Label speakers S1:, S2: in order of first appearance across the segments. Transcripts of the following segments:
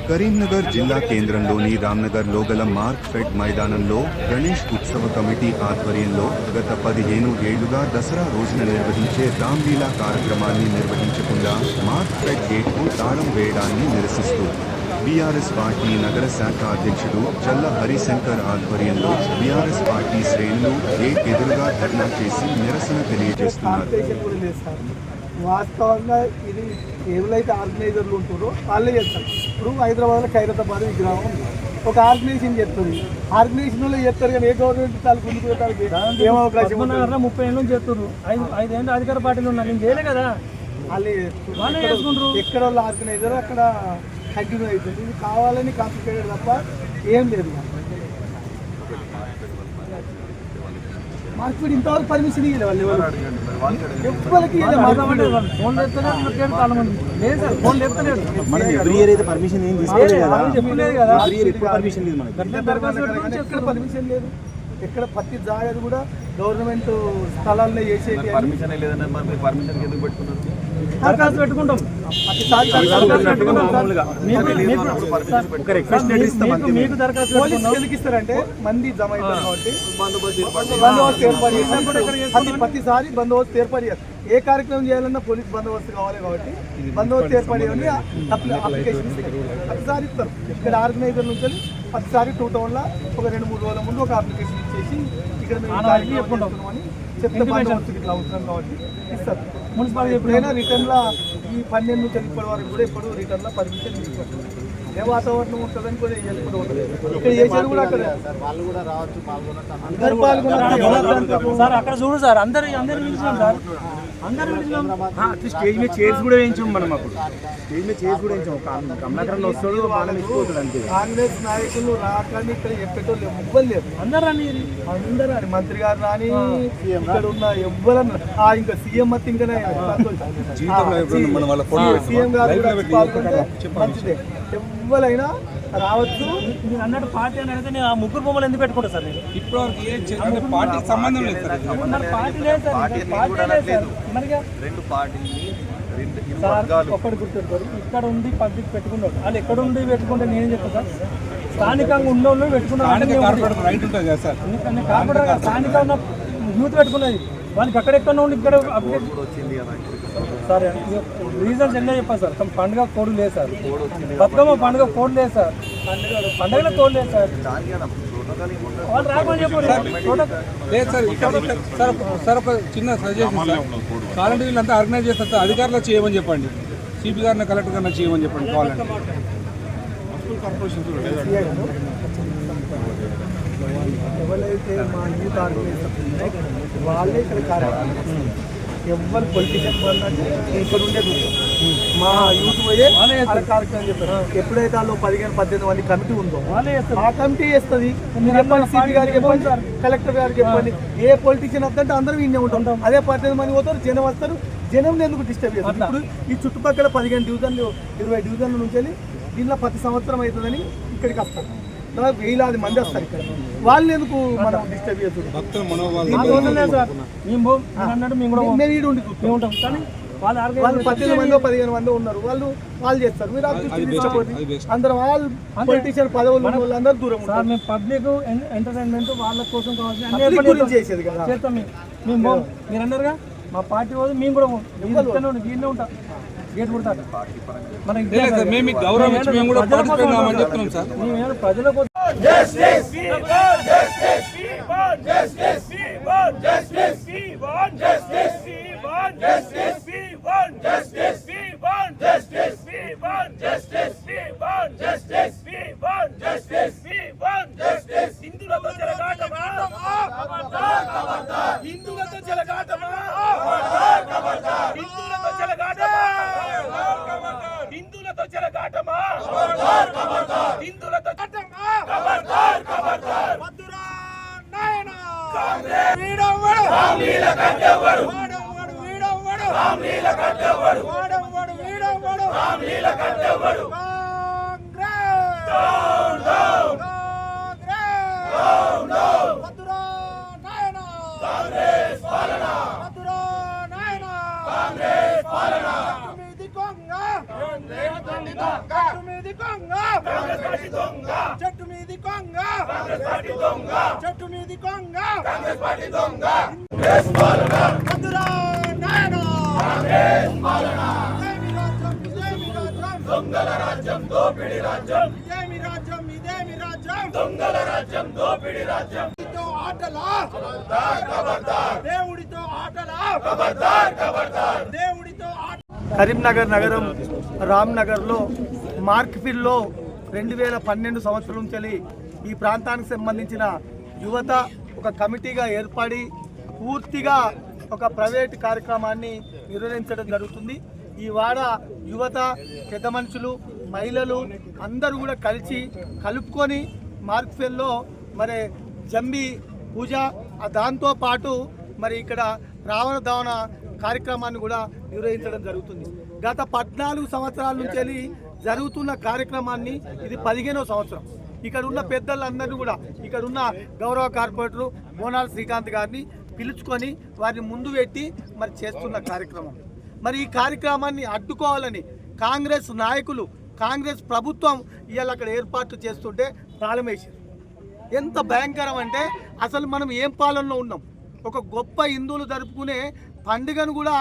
S1: కరీంనగర్ జిల్లా కేంద్రంలోని రామ్నగర్లో గల మార్క్ ఫెడ్ మైదానంలో గణేష్ ఉత్సవ కమిటీ ఆధ్వర్యంలో గత 15 ఏళ్లుగా దసరా రోజున నిర్వహించే రామ్లీలా కార్యక్రమాన్ని నిర్వహించకుండా మార్క్ ఫెడ్ గేట్కు తాళం వేయడాన్ని నిరసిస్తూ బీఆర్ఎస్ పార్టీ నగర శాఖ అధ్యక్షుడు చల్ల హరిశంకర్ ఆధ్వర్యంలో బీఆర్ఎస్ పార్టీ శ్రేణులు గేట్ ఎదురుగా ధర్నా చేసి నిరసన తెలియజేస్తున్నారు.
S2: వాస్తవంగా ఇది ఎవరైతే ఆర్గనైజర్లు ఉంటుందో వాళ్ళే చేస్తారు. ఇప్పుడు హైదరాబాద్లో ఖైరతాబాద్ విగ్రహం ఉంది, ఒక ఆర్గనైజేషన్ చేస్తుంది. ఆర్గనైజేషన్లో చేస్తారు కానీ ఏ గవర్నమెంట్ తాలూకు ముందుకు పెట్టడానికి ఏమో అవకాశం. 30 ఏళ్ళు చేస్తారు, 5 ఏళ్ళు అధికార పార్టీలు ఉన్నారు, నేను చేయలే కదా. వాళ్ళు ఎక్కడ వాళ్ళు ఆర్గనైజర్ అక్కడ కంటిన్యూ అవుతుంది. ఇది కావాలని కాంప్లికేటెడ్ తప్ప ఏం లేదు. మాకు ఇంతవరకు పర్మిషన్ ఇవ్వలేదు వాళ్ళు ఎవరికి. పర్మిషన్ లేదు ఎక్కడ. ప్రతి జాగ్రత్త కూడా గవర్నమెంట్ స్థలాల్లో చేసేది దరఖాస్తు పెట్టుకుంటాం. ఎందుకు ఇస్తారంటే మంది జమ అవుతారు కాబట్టి బందోబస్తు ఏర్పాటు చేస్తారు. ప్రతిసారి బందోబస్తు ఏర్పాటు చేస్తారు. ఏ కార్యక్రమం చేయాలన్నా పోలీస్ బందోబస్తు కావాలి కాబట్టి బందోబస్తు ఏర్పాటు చేయాలని అప్లికేషన్ ఇస్తారు. ప్రతిసారి ఇస్తారు. ఇక్కడ ఆర్గనైజర్ నుంచి ప్రతిసారి 2 టౌన్లో ఒక 2-3 రోజుల ముందు ఒక అప్లికేషన్ ఇచ్చేసి ఇక్కడ మేము చెప్పుకుంటామని చెప్తే బందోబస్తు ఇట్లా అవసరం కాబట్టి ఇస్తారు. మున్సిపాలిటీ ఎప్పుడైనా రిటర్న్లో ఈ 12 నుంచి ఇప్పటి వరకు కూడా ఎప్పుడు రిటర్న్లో పర్మిషన్ తీసుకోవాలి. ఏ వాతావరణం ఉంటుందని కూడా ఎప్పుడు ఉంటుంది. ఇక్కడ చేసేది కూడా అక్కడ అందరు పాల్గొన్నారు సార్. అక్కడ చూడు సార్, అందరు పిలిచినాం సార్. స్టేజ్ మీద చైర్స్ కూడా వేయించాం మనం. అప్పుడు స్టేజ్ మీద చైర్స్ కూడా వేయించాం. కమలాకరణ వస్తాడు, మనం ఇచ్చిపోతాడు అంతే. కాంగ్రెస్ నాయకులు రాకని ఇక్కడ చెప్పేటోళ్ళు ఎవ్వరు లేరు. అందరూ రాని మంత్రి గారు రాని ఇక్కడ ఉన్న ఎవ్వరన్నా ఇంకా సీఎం మత్తి ఇంకనే సీఎం గారు మంచిదే. ఎవ్వరైనా రావచ్చు. మీరు అన్నట్టు పార్టీ అని అయితే నేను ఆ 3 బొమ్మలు ఎందుకు పెట్టుకుంటా సార్? నేను ఇప్పుడు పార్టీ సంబంధం లేదు సార్. పార్టీ లేదు సార్. మరిగా 2 పార్టీలు ఒక్కటి గుర్తుపెట్టుకోరు. ఇక్కడ ఉండి పబ్లిక్ పెట్టుకున్నాడు. వాళ్ళు ఎక్కడ ఉండి పెట్టుకుంటే నేనేం చెప్తాను సార్? స్థానికంగా ఉన్న పెట్టుకున్నాను. కార్పొరేటర్ స్థానికంగా ఉన్న యూత్ పెట్టుకున్నది వాళ్ళకి అక్కడెక్కడ ఉండి ఇక్కడ సార్ రీజన్స్ ఎన్నో చెప్పాను సార్. పండుగ కోడ్ లేదు సార్. బతుకమ్మ పండుగ కోడ్ లేదు సార్. పండుగలో కోడ్ లేదు సార్. వాళ్ళు రాకుండా చెప్పారు
S3: లేదు సార్. సార్ ఒక చిన్న సజెషన్ సార్. కావాలంటే వీళ్ళంతా ఆర్గనైజ్ చేస్తారు. అధికారులు చేయమని చెప్పండి. సిపి గారిని కలెక్టర్ గారిని చేయమని చెప్పండి. కావాలంటే
S2: ఎవరైతే మా యూత్ ఆర్గనైజేషన్ వాళ్ళే ఇక్కడ కార్యక్రమం. ఎవరు పొలిటిషియన్ ఇక్కడ ఉండేది మా యూత్ పోయే కార్యక్రమం చెప్తారు. ఎప్పుడైతే వాళ్ళు 15-18 మంది కమిటీ ఉందో ఆ కమిటీ చేస్తుంది. మీరు చెప్పండి, సిపి గారికి చెప్పండి, కలెక్టర్ గారికి చెప్పండి. ఏ పొలిటిషియన్ వద్దంటే అందరూ విన్నే ఉంటాం. అదే 18 మంది పోతారు, జనం వస్తారు. జనం ఎందుకు డిస్టర్బ్ చేస్తారు? ఇప్పుడు ఈ చుట్టుపక్కల 15 డివిజన్లు 20 డివిజన్ల నుంచి వెళ్ళి దీనిలో ప్రతి సంవత్సరం అవుతుందని ఇక్కడికి వస్తారు. వేలాది మంది వస్తారు. ఇక్కడ వాళ్ళు ఎందుకు మనం డిస్టర్బ్ చేస్తారు? వాళ్ళు 18 మందో 15 మందో ఉన్నారు. వాళ్ళు చేస్తారు. మీరు అందరూ వాళ్ళు పొలిటీషియన్ పదవులు వాళ్ళందరూ దూరం ఉంటారు. మేము పబ్లిక్ ఎంటర్టైన్మెంట్ వాళ్ళ కోసం కావాల్సిన చేసేది కదా చేస్తాం. మేము మీరు అన్నారుగా మా పార్టీ వాళ్ళు మేము కూడా వీళ్ళే ఉంటాం. గేట్ కొడతారు.
S3: మేము గౌరవం ఇచ్చి మేము కూడా పాటిస్తున్నామని చెప్తున్నాం సార్.
S2: మేము ప్రజలకు హిందువులతో చెలగాటమా, హిందువులతో చెలగాటమా, హిందువులతో చట్టమా, మధురా నాయన వీడవ్వడు రామ్లీల కట్టెవ్వడు, వాడవ్వడు వీడవ్వడు రామ్లీల కట్టెవ్వడు, వాడవ్వడు వీడవ్వడు రామ్లీల కట్టెవ్వడు. Congress down down, Congress down down, మధురా నాయన కాంగ్రెస్ పాలన, మధురా నాయన కాంగ్రెస్ పాలన. తుమిది కొంగ తుమిది కొంగ చెట్టు మీది కొంగ చెట్టు మీది కొంగ వద్దురా నాయనా ఇదేమి రాజ్యం దొంగల రాజ్యం దోపిడి రాజ్యం ఇదేమి రాజ్యం దొంగల రాజ్యం దోపిడి రాజ్యం ఆటలా దేవుడితో ఆటలా దేవుడితో ఆట. కరీంనగర్ నగరం రామ్నగర్లో మార్క్ఫిల్లో 2012 సంవత్సరం నుంచి ఈ ప్రాంతానికి సంబంధించిన యువత ఒక కమిటీగా ఏర్పడి పూర్తిగా ఒక ప్రైవేట్ కార్యక్రమాన్ని నిర్వహించడం జరుగుతుంది. ఈ వాడ యువత, పెద్ద మనుషులు, మహిళలు అందరూ కూడా కలుపుకొని మార్క్ఫిల్లో మరి జంబి పూజ దాంతోపాటు మరి ఇక్కడ రావణ దహన కార్యక్రమాన్ని కూడా నిర్వహించడం జరుగుతుంది. గత 14 సంవత్సరాల నుంచి జరుగుతున్న కార్యక్రమాన్ని ఇది 15వ సంవత్సరం. ఇక్కడ ఉన్న పెద్దలందరూ కూడా ఇక్కడ ఉన్న గౌరవ కార్పొరేటరు బోనాల శ్రీకాంత్ గారిని పిలుచుకొని వారిని ముందు పెట్టి మరి చేస్తున్న కార్యక్రమం. మరి ఈ కార్యక్రమాన్ని అడ్డుకోవాలని కాంగ్రెస్ నాయకులు, కాంగ్రెస్ ప్రభుత్వం ఇవాళ అక్కడ ఏర్పాట్లు చేస్తుంటే తాళమేశారు. ఎంత భయంకరం అంటే అసలు మనం ఏం పాలనలో ఉన్నాం? ఒక గొప్ప హిందువులు జరుపుకునే పండుగను కూడా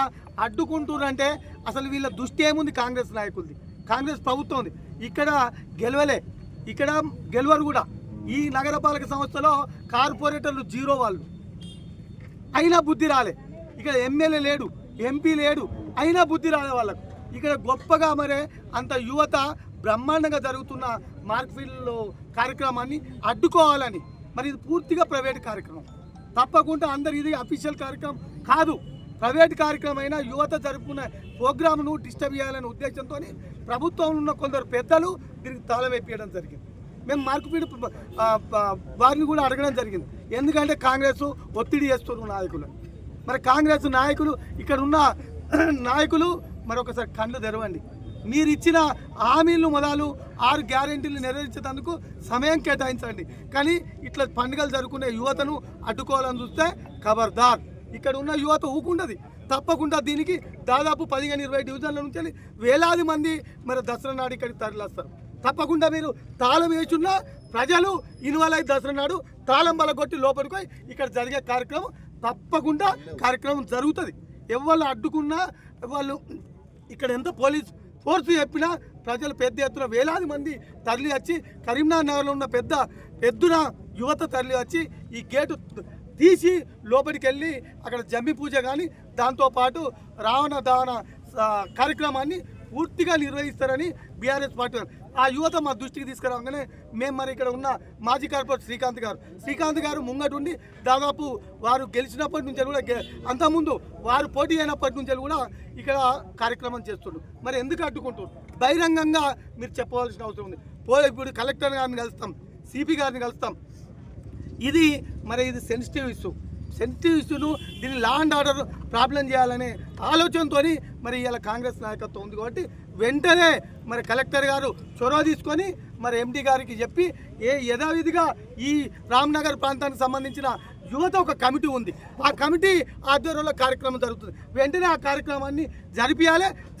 S2: అడ్డుకుంటున్నారంటే అసలు వీళ్ళ దృష్టి ఏముంది? కాంగ్రెస్ నాయకులది, కాంగ్రెస్ ప్రభుత్వం ఉంది. ఇక్కడ గెలవరు కూడా. ఈ నగరపాలక సంస్థలో కార్పొరేటర్లు 0 వాళ్ళు, అయినా బుద్ధి రాలే. ఇక్కడ ఎమ్మెల్యే లేడు, ఎంపీ లేడు, అయినా బుద్ధి రాలే వాళ్ళకు. ఇక్కడ గొప్పగా మరి అంత యువత బ్రహ్మాండంగా జరుగుతున్న మార్క్ఫిల్లో కార్యక్రమాన్ని అడ్డుకోవాలని. మరి ఇది పూర్తిగా ప్రైవేట్ కార్యక్రమం, తప్పకుండా అందరు ఇది అఫీషియల్ కార్యక్రమం కాదు. ప్రైవేట్ కార్యక్రమం అయినా యువత జరుపుకున్న ప్రోగ్రామ్ను డిస్టర్బ్ చేయాలనే ఉద్దేశంతో ప్రభుత్వం ఉన్న కొందరు పెద్దలు దీనికి తాళం వేపించడం జరిగింది. మేము మార్క్ఫీడ్ వారిని కూడా అడగడం జరిగింది. ఎందుకంటే కాంగ్రెస్ ఒత్తిడి చేస్తున్న నాయకులు, మరి కాంగ్రెస్ నాయకులు ఇక్కడ ఉన్న నాయకులు మరొకసారి కళ్ళు తెరవండి. మీరు ఇచ్చిన హామీలు మొదలు 6 గ్యారెంటీలు నెరవేర్చేందుకు సమయం కేటాయించండి. కానీ ఇట్లా పండుగలు జరుపుకునే యువతను అడ్డుకోవాలని చూస్తే ఖబర్దార్. ఇక్కడ ఉన్న యువత ఊకుండదు. తప్పకుండా దీనికి దాదాపు 15-20 డివిజన్ల నుంచి వేలాది మంది మరి దసరా నాడు ఇక్కడికి తరలిస్తారు. తప్పకుండా మీరు తాళం వేసున్న ప్రజలు ఇన్వాల్వ్ అయ్యి దసరా నాడు తాళం బలగొట్టి లోపలికి పోయి ఇక్కడ జరిగే కార్యక్రమం తప్పకుండా కార్యక్రమం జరుగుతుంది. ఎవరు అడ్డుకున్నా వాళ్ళు ఇక్కడ ఎంత పోలీస్ ఫోర్స్ చెప్పినా ప్రజలు పెద్ద ఎత్తున వేలాది మంది తరలి వచ్చి కరీంనగర్ నగర్లో ఉన్న పెద్ద ఎత్తున యువత తరలి వచ్చి ఈ గేటు తీసి లోపలికి వెళ్ళి అక్కడ జమ్మి పూజ కానీ దాంతోపాటు రావణ దహన కార్యక్రమాన్ని పూర్తిగా నిర్వహిస్తారని బీఆర్ఎస్ పార్టీ ఆ యువత మా దృష్టికి తీసుకురాగానే మేము మరి ఇక్కడ ఉన్న మాజీ కార్పొరేటర్ శ్రీకాంత్ గారు ముంగటుండి దాదాపు వారు గెలిచినప్పటి నుంచి కూడా అంతకుముందు వారు పోటీ అయినప్పటి నుంచి కూడా ఇక్కడ కార్యక్రమం చేస్తుండ్రు. మరి ఎందుకు అడ్డుకుంటారు? బహిరంగంగా మీరు చెప్పవలసిన అవసరం ఉంది. ఇప్పుడు కలెక్టర్ గారిని కలుస్తాం, సిపి గారిని కలుస్తాం. ఇది సెన్సిటివ్ ఇష్యూను దీన్ని లా అండ్ ఆర్డర్ ప్రాబ్లం చేయాలనే ఆలోచనతో మరి ఇలా కాంగ్రెస్ నాయకత్వం ఉంది. కాబట్టి వెంటనే మరి కలెక్టర్ గారు చొరవ తీసుకొని మరి ఎండి గారికి చెప్పి యథావిధిగా ఈ రామ్నగర్ ప్రాంతానికి సంబంధించిన యువత ఒక కమిటీ ఉంది, ఆ కమిటీ ఆధ్వర్యంలో కార్యక్రమం జరుగుతుంది. వెంటనే ఆ కార్యక్రమాన్ని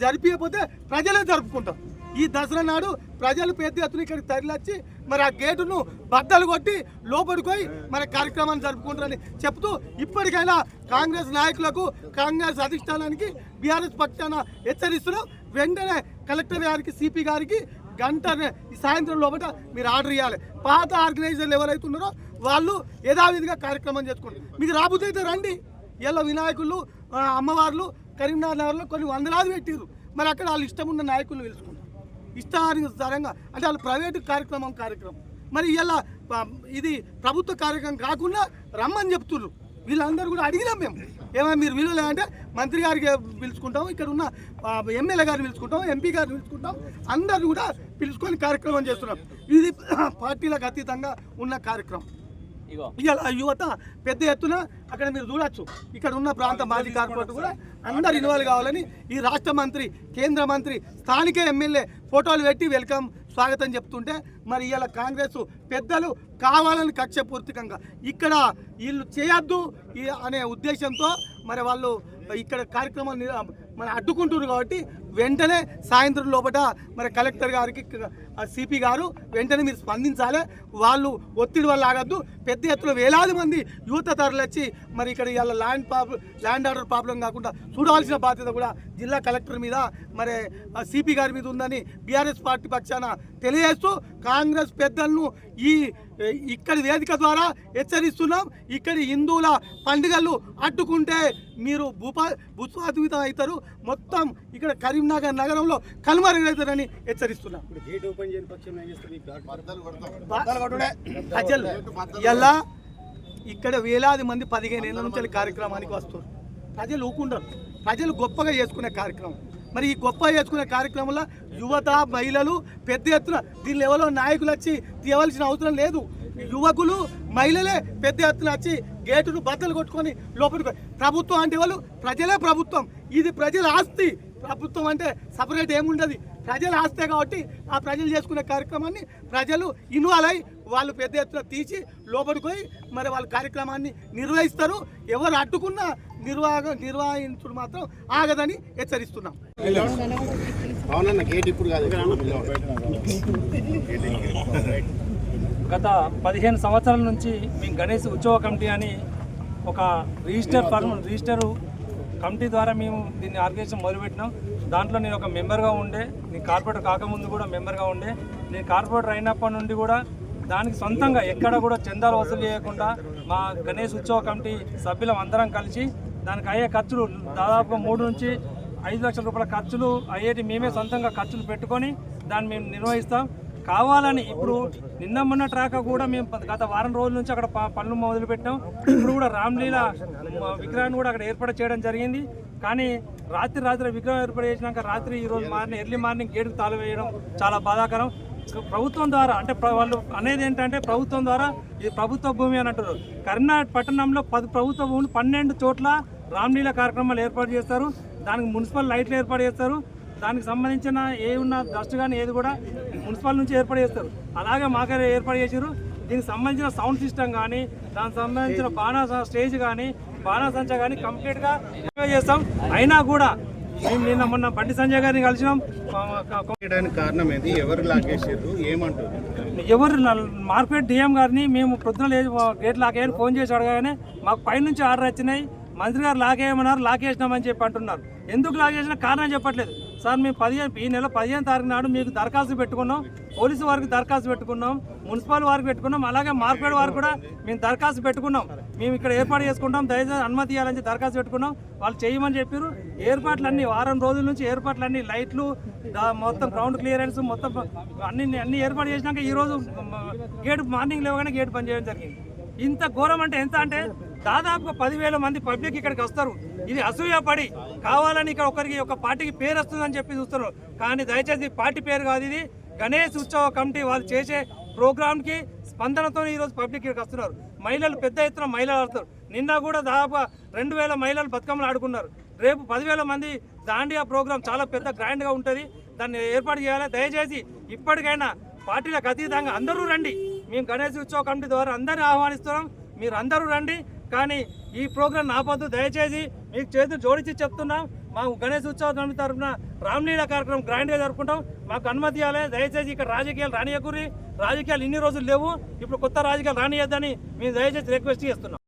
S2: జరిపియకపోతే ప్రజలే జరుపుకుంటాం. ఈ దసరా నాడు ప్రజలు పెద్ద ఎత్తున ఇక్కడికి తరలిచ్చి మరి ఆ గేటును బద్దలు కొట్టి లోపలికి పోయి మరి కార్యక్రమాన్ని జరుపుకుంటారని చెప్తూ ఇప్పటికైనా కాంగ్రెస్ నాయకులకు, కాంగ్రెస్ అధిష్టానానికి బీఆర్ఎస్ పక్షాన హెచ్చరిస్తున్నాం. వెంటనే కలెక్టర్ గారికి, సిపి గారికి గంట ఈ సాయంత్రం లోపల మీరు ఆర్డర్ ఇవ్వాలి. పాత ఆర్గనైజర్లు ఎవరైతే ఉన్నారో వాళ్ళు యథావిధిగా కార్యక్రమం చేసుకుంటారు. మీకు రాబోతే అయితే రండి. ఇలా వినాయకులు, అమ్మవార్లు కరీంనగర్ నగర్లో కొన్ని వందలాది పెట్టిరు. మరి అక్కడ వాళ్ళు ఇష్టం ఉన్న నాయకులు పిలుచుకుంటారు. ఇష్టానుసారంగా అంటే వాళ్ళు ప్రైవేటు కార్యక్రమం మరి ఇలా ఇది ప్రభుత్వ కార్యక్రమం కాకుండా రమ్మని చెప్తున్నారు. వీళ్ళందరూ కూడా అడిగినాం మేము, ఏమైనా మీరు విలువలే అంటే మంత్రి గారికి పిలుచుకుంటాం, ఇక్కడ ఉన్న ఎమ్మెల్యే గారిని పిలుచుకుంటాం, ఎంపీ గారిని పిలుచుకుంటాం, అందరూ కూడా పిలుచుకొని కార్యక్రమం చేస్తున్నాం. ఇది పార్టీలకు అతీతంగా ఉన్న కార్యక్రమం. ఇలా యువత పెద్ద ఎత్తున అక్కడ మీరు చూడొచ్చు. ఇక్కడ ఉన్న ప్రాంత మాజీ కార్పొరేటర్ కూడా అందరు ఇన్వాల్వ్ కావాలని ఈ రాష్ట్ర మంత్రి, కేంద్ర మంత్రి, స్థానిక ఎమ్మెల్యే ఫోటోలు పెట్టి వెల్కమ్ స్వాగతం చెప్తుంటే మరి ఇలా కాంగ్రెస్ పెద్దలు కావాలని కక్షపూర్తికంగా ఇక్కడ వీళ్ళు చేయొద్దు అనే ఉద్దేశంతో మరి వాళ్ళు ఇక్కడ కార్యక్రమాన్ని మరి అడ్డుకుంటున్నారు. కాబట్టి వెంటనే సాయంత్రం లోపల మరి కలెక్టర్ గారికి సిపి గారు వెంటనే మీరు స్పందించాలి. వాళ్ళు ఒత్తిడి వల్ల ఆగద్దు. పెద్ద ఎత్తున వేలాది మంది యువత తరలిచ్చి మరి ఇక్కడ ఇవాళ ల్యాండ్ ఆర్డర్ ప్రాబ్లం కాకుండా చూడాల్సిన బాధ్యత కూడా జిల్లా కలెక్టర్ మీద మరి సిపి గారి మీద ఉందని బీఆర్ఎస్ పార్టీ పక్షాన తెలియజేస్తూ కాంగ్రెస్ పెద్దలను ఇక్కడి వేదిక ద్వారా హెచ్చరిస్తున్నాం. ఇక్కడి హిందువుల పండుగలు అడ్డుకుంటే మీరు భూస్వాధీతం అవుతారు, మొత్తం ఇక్కడ కరీంనగర్ నగరంలో కనుమరుగవుతారని హెచ్చరిస్తున్నాం. ప్రజలు ఎలా ఇక్కడ వేలాది మంది 15 ఏళ్ళ నుంచి కార్యక్రమానికి వస్తారు. ప్రజలు ఊకుంటారు. ప్రజలు గొప్పగా చేసుకునే కార్యక్రమం. మరి ఈ గొప్ప చేసుకునే కార్యక్రమంలో యువత మహిళలు పెద్ద ఎత్తున దీనిలో ఎవరో నాయకులు వచ్చి తీయవలసిన అవసరం లేదు. యువకులు మహిళలే పెద్ద ఎత్తున వచ్చి గేటును బద్దలు కొట్టుకొని లోపలికి. ప్రభుత్వం అంటే వాళ్ళు ప్రజలే ప్రభుత్వం. ఇది ప్రజల ఆస్తి. ప్రభుత్వం అంటే సపరేట్ ఏముండదు, ప్రజల ఆస్తే కాబట్టి ఆ ప్రజలు చేసుకునే కార్యక్రమాన్ని ప్రజలు ఇన్వాల్వ్ అయ్యి వాళ్ళు పెద్ద ఎత్తున తీసి లోపలికి పోయి మరి వాళ్ళ కార్యక్రమాన్ని నిర్వహిస్తారు. ఎవరు అడ్డుకున్నా నిర్వహించడం మాత్రం ఆగదని హెచ్చరిస్తున్నాం.
S4: గత 15 సంవత్సరాల నుంచి మేము గణేష్ ఉత్సవ కమిటీ అని ఒక రిజిస్టర్ కమిటీ ద్వారా మేము దీన్ని ఆర్గనైజేషన్ మొదలుపెట్టినాం. దాంట్లో నేను ఒక మెంబర్గా ఉండే, నేను కార్పొరేటర్ కాకముందు కూడా మెంబర్గా ఉండే. నేను కార్పొరేటర్ అయినప్పటి నుండి కూడా దానికి సొంతంగా ఎక్కడ కూడా చందాలు వసూలు చేయకుండా మా గణేష్ ఉత్సవ కమిటీ సభ్యులం అందరం కలిసి దానికి అయ్యే ఖర్చులు దాదాపుగా 3 నుంచి 5 లక్షల రూపాయల ఖర్చులు అయ్యేటి మేమే సొంతంగా ఖర్చులు పెట్టుకొని దాన్ని మేము నిర్వహిస్తాం. కావాలని ఇప్పుడు నిన్న మొన్న ట్రాక్ కూడా మేము గత వారం రోజుల నుంచి అక్కడ పనులు మొదలుపెట్టాం. ఇప్పుడు కూడా రామ్లీల విగ్రహాన్ని కూడా అక్కడ ఏర్పాటు చేయడం జరిగింది. కానీ రాత్రి విగ్రహం ఏర్పాటు చేసినాక రాత్రి ఈరోజు ఎర్లీ మార్నింగ్ గేటుకు తాళం వేయడం చాలా బాధాకరం. ప్రభుత్వం ద్వారా అంటే వాళ్ళు అనేది ఏంటంటే ప్రభుత్వం ద్వారా ఇది ప్రభుత్వ భూమి అని అంటారు. కరీంనగర్ పట్టణంలో 10 ప్రభుత్వ భూములు 12 చోట్ల రామ్లీల కార్యక్రమాలు ఏర్పాటు చేస్తారు. దానికి మున్సిపల్ లైట్లు ఏర్పాటు చేస్తారు. దానికి సంబంధించిన ఉన్న డస్ట్ కానీ ఏది కూడా మున్సిపల్ నుంచి ఏర్పాటు చేస్తారు. అలాగే మాకే ఏర్పాటు చేశారు. దీనికి సంబంధించిన సౌండ్ సిస్టమ్ కానీ దానికి సంబంధించిన స్టేజ్ కానీ బాణాసంచ కానీ కంప్లీట్గా చేస్తాం. అయినా కూడా మేము నిన్న మొన్న బండి సంజయ్ గారిని కలిసినాం.
S5: కారణం ఏంటి? ఎవరు లాగేసారు? ఏమంటారు?
S4: ఎవరు మార్కెట్ డిఎం గారిని మేము పొద్దున గేట్ లాగేయని ఫోన్ చేసి అడగానే మాకు పైనుంచి ఆర్డర్ వచ్చినాయి. మంత్రి గారు లాగేయమన్నారు, లాగేసినామని చెప్పి అంటున్నారు. ఎందుకు లాగేసిన కారణం చెప్పట్లేదు. సార్ మేము ఈ నెల 15వ తారీఖు నాడు మీకు దరఖాస్తు పెట్టుకున్నాం, పోలీసు వారికి దరఖాస్తు పెట్టుకున్నాం, మున్సిపల్ వారికి పెట్టుకున్నాం, అలాగే మార్కెట్ వారికి కూడా మేము దరఖాస్తు పెట్టుకున్నాం. మేము ఇక్కడ ఏర్పాటు చేసుకుంటాం, దయచేసి అనుమతి ఇవ్వాలని దరఖాస్తు పెట్టుకున్నాం. వాళ్ళు చేయమని చెప్పారు. ఏర్పాట్లన్నీ వారం రోజుల నుంచి ఏర్పాట్లన్నీ లైట్లు మొత్తం గ్రౌండ్ క్లియరెన్స్ మొత్తం అన్ని ఏర్పాటు చేసినాక ఈరోజు గేట్ మార్నింగ్ లేవగానే గేట్ బంద్ చేయడం జరిగింది. ఇంత ఘోరం అంటే ఎంత అంటే దాదాపుగా 10,000 మంది పబ్లిక్ ఇక్కడికి వస్తారు. ఇది అసూయపడి కావాలని ఇక్కడ ఒక పార్టీకి పేరు వస్తుందని చెప్పి చూస్తున్నారు. కానీ దయచేసి పార్టీ పేరు కాదు, ఇది గణేష్ ఉత్సవ కమిటీ వాళ్ళు చేసే ప్రోగ్రామ్కి స్పందనతో ఈరోజు పబ్లిక్ ఇక్కడికి వస్తున్నారు. మహిళలు పెద్ద ఎత్తున మహిళలు ఆడుతారు. నిన్న కూడా దాదాపు 2,000 మహిళలు బతుకమ్మలు ఆడుకున్నారు. రేపు 10,000 మంది దాండియా ప్రోగ్రామ్ చాలా పెద్ద గ్రాండ్గా ఉంటుంది. దాన్ని ఏర్పాటు చేయాలి. దయచేసి ఇప్పటికైనా పార్టీలకు అతీతంగా అందరూ రండి. మేము గణేష్ ఉత్సవ కమిటీ ద్వారా అందరినీ ఆహ్వానిస్తున్నాం. మీరు అందరూ రండి. కానీ ఈ ప్రోగ్రాం ఆపొద్దు. దయచేసి మీకు చేతులు జోడించి చెప్తున్నాం. మాకు గణేష్ ఉత్సవ కమిటీ తరఫున రామ్లీల కార్యక్రమం గ్రాండ్గా జరుపుకుంటాం. మాకు అనుమతి ఇవ్వాలి. దయచేసి ఇక్కడ రాజకీయాలు రానియకూరి. రాజకీయాలు ఇన్ని రోజులు లేవు. ఇప్పుడు కొత్త రాజకీయాలు రానియద్దని మేము దయచేసి రిక్వెస్ట్ చేస్తున్నాం.